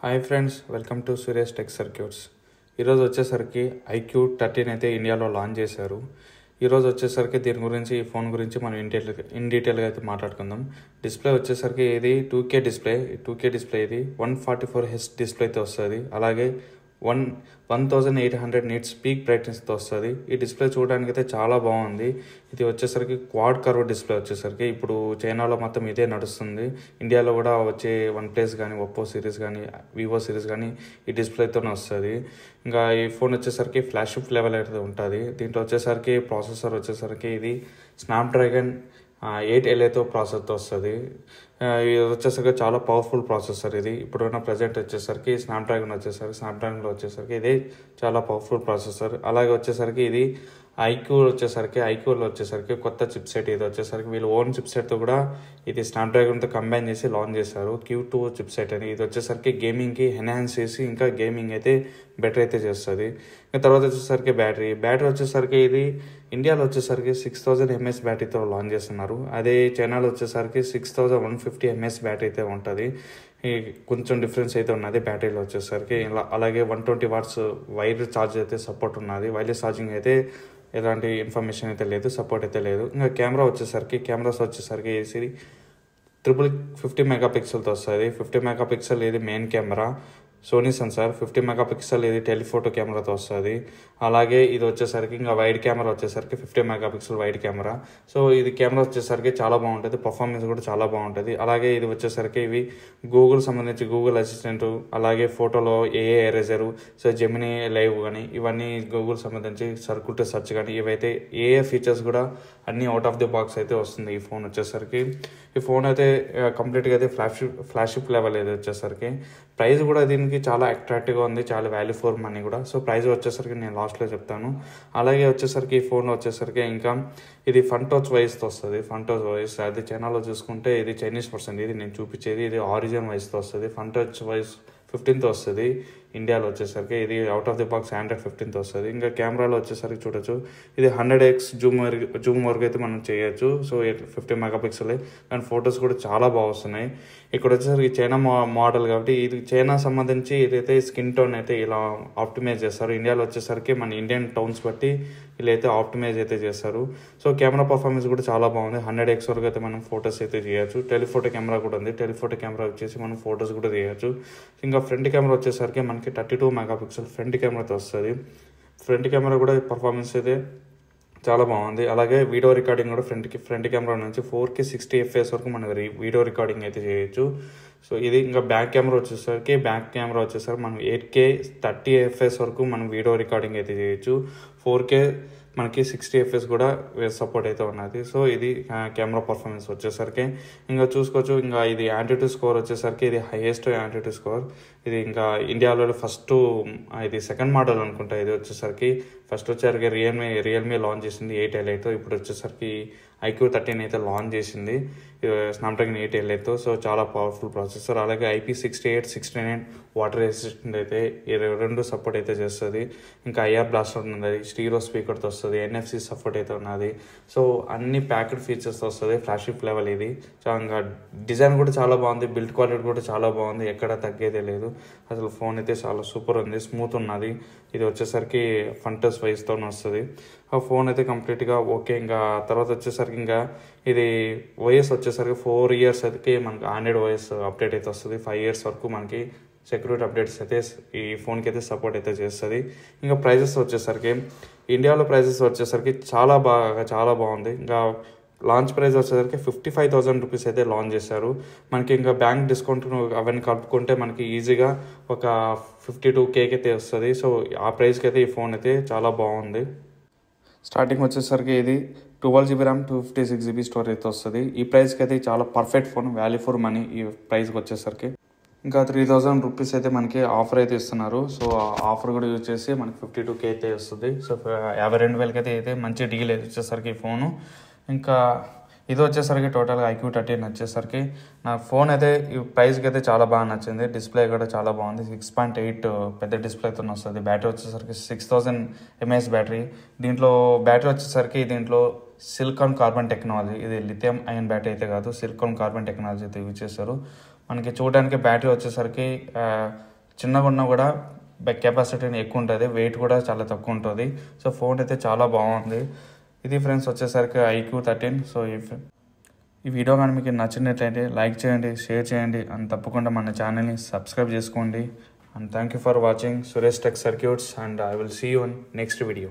Hi friends, welcome to Suresh tech circuits. ఈరోజు వచ్చేసరికి IQ13 అయితే ఇండియాలో లాంచ్ చేశారు. ఈరోజు వచ్చేసరికి దీని గురించి, ఈ ఫోన్ గురించి మనం ఇన్ డీటెయిల్గా అయితే మాట్లాడుకుందాం. డిస్ప్లే వచ్చేసరికి ఇది 2K డిస్ప్లే. 2K డిస్ప్లే ఇది 144Hz డిస్ప్లే అయితే వస్తుంది. అలాగే 1800 నిట్స్ పీక్ బ్రైట్నెస్తో వస్తుంది. ఈ డిస్ప్లే చూడడానికి అయితే చాలా బాగుంది. ఇది వచ్చేసరికి క్వాడ్ కర్వ్ డిస్ప్లే వచ్చేసరికి ఇప్పుడు చైనాలో మొత్తం ఇదే నడుస్తుంది. ఇండియాలో కూడా వచ్చే OnePlus కానీ, ఒప్పో సిరీస్ కానీ, వివో సిరీస్ కానీ ఈ డిస్ప్లేతోనే వస్తుంది. ఇంకా ఈ ఫోన్ వచ్చేసరికి ఫ్లాగ్షిప్ లెవెల్ అయితే ఉంటుంది. దీంట్లో వచ్చేసరికి ప్రాసెసర్ వచ్చేసరికి ఇది స్నాప్డ్రాగన్ 8LAతో ప్రాసెసర్తో వస్తుంది. ఇది వచ్చేసరికి చాలా పవర్ఫుల్ ప్రాసెసర్. ఇది ఇప్పుడున్న ప్రజెంట్ వచ్చేసరికి స్నాప్డ్రాగన్లో వచ్చేసరికి ఇది చాలా పవర్ఫుల్ ప్రాసెసర్. అలాగే వచ్చేసరికి ఇది ఐక్యూలో వచ్చేసరికి కొత్త చిప్ సెట్. ఇది వచ్చేసరికి వీళ్ళు ఓన్ చిప్ సెట్తో కూడా ఇది స్నాప్డ్రాగన్తో కంబైన్ చేసి లాంచ్ చేశారు. Q2 చిప్ సెట్ అని. ఇది వచ్చేసరికి గేమింగ్కి ఎన్హాన్స్ చేసి ఇంకా గేమింగ్ అయితే బెటర్ అయితే చేస్తుంది. ఇంకా తర్వాత వచ్చేసరికి బ్యాటరీ వచ్చేసరికి ఇది ఇండియాలో వచ్చేసరికి 6000 mAh బ్యాటరీతో లాంచ్ చేస్తున్నారు. అదే చైనాలో వచ్చేసరికి 6150 mAh బ్యాటరీ అయితే ఉంటుంది. కొంచెం డిఫరెన్స్ అయితే ఉన్నది బ్యాటరీలో వచ్చేసరికి. అలాగే 120 watts వైర్ ఛార్జ్ అయితే సపోర్ట్ ఉన్నది. వైర్లెస్ ఛార్జింగ్ అయితే ఎలాంటి ఇన్ఫర్మేషన్ అయితే లేదు, సపోర్ట్ అయితే లేదు. ఇంకా కెమెరాస్ వచ్చేసరికి ఇది 50 మెగాపిక్సెల్తో వస్తుంది. 50 మెగాపిక్సెల్ ఇది main camera, Sony sensor. 50 megapixel ఇది టెలిఫోటో కెమెరాతో వస్తుంది. అలాగే ఇది వచ్చేసరికి ఇంకా వైడ్ కెమెరా వచ్చేసరికి 50 మెగాపిక్సెల్ వైడ్ కెమెరా. సో ఇది కెమెరా వచ్చేసరికి చాలా బాగుంటుంది, పర్ఫార్మెన్స్ కూడా చాలా బాగుంటుంది. అలాగే ఇది వచ్చేసరికి ఇవి గూగుల్ అసిస్టెంట్, అలాగే ఫోటోలో AI eraser, so Gemini live కానీ ఇవన్నీ గూగుల్ సంబంధించి సర్కుల్ టు సెర్చ్ కానీ ఇవైతే AI ఫీచర్స్ కూడా అన్నీ అవుట్ ఆఫ్ ది బాక్స్ అయితే వస్తుంది ఈ ఫోన్ వచ్చేసరికి. ఈ ఫోన్ అయితే కంప్లీట్గా అయితే ఫ్లాగ్షిప్ లెవెల్ అయితే వచ్చేసరికి. ప్రైస్ కూడా దీనికి చాలా అట్రాక్టివ్గా ఉంది, చాలా వాల్యూ ఫర్ మనీ కూడా. సో ప్రైస్ వచ్చేసరికి నేను లాస్ట్లో చెప్తాను. అలాగే వచ్చేసరికి ఈ ఫోన్లో వచ్చేసరికి ఇంకా ఇది ఫన్ టచ్ వాయిస్తో వస్తుంది. అది చైనాలో చూసుకుంటే ఇది చైనీస్ పర్సన్, ఇది నేను చూపించేది ఇది ఆరిజిన్ వాయిస్తో వస్తుంది. ఫన్ టచ్ వాయిస్ 15తో వస్తుంది. ఇండియాలో వచ్చేసరికి ఇది out of the box Android 15తో వస్తుంది. ఇంకా కెమెరాలో వచ్చేసరికి చూడొచ్చు, ఇది 100x జూమ్ వరకు అయితే మనం చేయొచ్చు. సో 50 మెగాపిక్సెల్, కానీ ఫొటోస్ కూడా చాలా బాగా వస్తున్నాయి. ఇక్కడ వచ్చేసరికి చైనా మోడల్ కాబట్టి ఇది చైనా సంబంధించి ఇదైతే స్కిన్ టోన్ అయితే ఇలా ఆప్టిమైజ్ చేస్తారు. ఇండియాలో వచ్చేసరికి మన ఇండియన్ టౌన్స్ బట్టి వీళ్ళైతే ఆప్టిమైజ్ అయితే చేస్తారు. సో కెమెరా పర్ఫార్మెన్స్ కూడా చాలా బాగుంది. 100x వరకు అయితే మనం ఫొటోస్ అయితే చేయొచ్చు. టెలిఫోటో కెమెరా కూడా ఉంది. టెలిఫోటో కెమెరా వచ్చేసి మనం ఫొటోస్ కూడా తీయచ్చు. ఇంకా ఫ్రంట్ కెమెరా వచ్చేసరికి మనకి 32 మెగాపిక్సెల్ ఫ్రంట్ కెమెరాతో వస్తుంది. ఫ్రంట్ కెమెరా కూడా పర్ఫార్మెన్స్ అయితే చాలా బాగుంది. అలాగే వీడియో రికార్డింగ్ కూడా ఫ్రంట్ కెమెరా నుంచి 4K 60 FPS వరకు మనం వీడియో రికార్డింగ్ అయితే చేయొచ్చు. సో ఇది ఇంకా బ్యాక్ కెమెరా వచ్చేసరికి మనం 8K 30 FPS వరకు మనం వీడియో రికార్డింగ్ అయితే చేయొచ్చు. 4K మనకి 60 FPS కూడా సపోర్ట్ అయితే ఉన్నది. సో ఇది కెమెరా పర్ఫార్మెన్స్ వచ్చేసరికి. ఇంకా చూసుకోవచ్చు, ఇంకా ఇది యాంటిట్యూడ్ స్కోర్ వచ్చేసరికి ఇది హైయెస్ట్ యాంటిట్యూడ్ స్కోర్. ఇది ఇంకా ఇండియాలో ఫస్ట్, ఇది సెకండ్ మోడల్ అనుకుంటా. ఇది వచ్చేసరికి ఫస్ట్ వచ్చేసరికి రియల్మీ లాంచ్ చేసింది 8LAతో. ఇప్పుడు వచ్చేసరికి IQ13 అయితే లాంచ్ చేసింది స్నాప్డ్రాగన్ 8LAతో. సో చాలా పవర్ఫుల్ ప్రాసెసర్. అలాగే IP68, 69 వాటర్ రెసిస్టెంట్ అయితే ఈ రెండు సపోర్ట్ అయితే చేస్తుంది. ఇంకా IR బ్లాస్టర్ ఉన్నది, స్టీరియో స్పీకర్తో వస్తుంది, NFC సపోర్ట్ అయితే ఉన్నది. సో అన్ని ప్యాకెడ్ ఫీచర్స్ వస్తుంది. ఫ్లాగ్షిప్ లెవెల్ ఇది. ఇంకా డిజైన్ కూడా చాలా బాగుంది, బిల్డ్ క్వాలిటీ కూడా చాలా బాగుంది, ఎక్కడ తగ్గేదే లేదు. అసలు ఫోన్ అయితే చాలా సూపర్ ఉంది, స్మూత్ ఉన్నది. ఇది వచ్చేసరికి ఫన్ టచ్ వాయిస్తో వస్తుంది. ఆ ఫోన్ అయితే కంప్లీట్గా ఓకే. ఇంకా తర్వాత వచ్చేసరికి ఇంకా ఇది OS వచ్చేసరికి 4 years అయితే మనకి ఆండ్రాయిడ్ OS అప్డేట్ అయితే వస్తుంది. 5 years వరకు మనకి సెక్యూరిటీ అప్డేట్స్ అయితే ఈ ఫోన్కి అయితే సపోర్ట్ అయితే చేస్తుంది. ఇంకా ప్రైజెస్ వచ్చేసరికి ఇండియాలో వచ్చేసరికి చాలా బాగుంది. ఇంకా లాంచ్ ప్రైస్ వచ్చేసరికి 55,000 రూపీస్ అయితే లాంచ్ చేశారు. మనకి ఇంకా బ్యాంక్ డిస్కౌంట్ అవన్నీ కలుపుకుంటే మనకి ఈజీగా ఒక 52Kకి అయితే వస్తుంది. సో ఆ ప్రైస్కి అయితే ఈ ఫోన్ అయితే చాలా బాగుంది. స్టార్టింగ్ వచ్చేసరికి ఇది 12GB RAM 256GB స్టోరేజ్ వస్తుంది. ఈ ప్రైస్కి అయితే చాలా perfect phone, value for money ఈ ప్రైస్కి వచ్చేసరికి. ఇంకా 3,000 రూపీస్ అయితే మనకి ఆఫర్ అయితే ఇస్తున్నారు. సో ఆ ఆఫర్ కూడా యూజ్ చేసి మనకి 52K అయితే వస్తుంది. సో 52,000 అయితే మంచి డీల్ వచ్చేసరికి ఈ ఫోను. ఇంకా ఇది వచ్చేసరికి టోటల్గా IQ13 వచ్చేసరికి నా ఫోన్ అయితే ఈ ప్రైస్కి అయితే చాలా బాగా నచ్చింది. డిస్ప్లే కూడా చాలా బాగుంది. 6.8 పెద్ద డిస్ప్లేతో వస్తుంది. బ్యాటరీ వచ్చేసరికి 6000 mAh బ్యాటరీ. బ్యాటరీ వచ్చేసరికి దీంట్లో సిలికాన్ కార్బన్ టెక్నాలజీ, ఇది లిథియం అయన్ బ్యాటరీ అయితే కాదు, సిలికాన్ కార్బన్ టెక్నాలజీ అయితే యూజ్ చేస్తారు. మనకి చూడడానికి బ్యాటరీ వచ్చేసరికి చిన్నగా ఉన్నా కూడా కెపాసిటీ ఎక్కువ ఉంటుంది, వెయిట్ కూడా చాలా తక్కువ ఉంటుంది. సో ఫోన్ అయితే చాలా బాగుంది. ఇది ఫ్రెండ్స్ వచ్చేసరికి iQOO 13. సో ఈ వీడియో కానీ మీకు నచ్చినట్లయితే లైక్ చేయండి, షేర్ చేయండి అండ్ తప్పకుండా మన ఛానల్ని సబ్స్క్రైబ్ చేసుకోండి. And thank you for watching Suresh Tech Circuits, and I will see you in next video.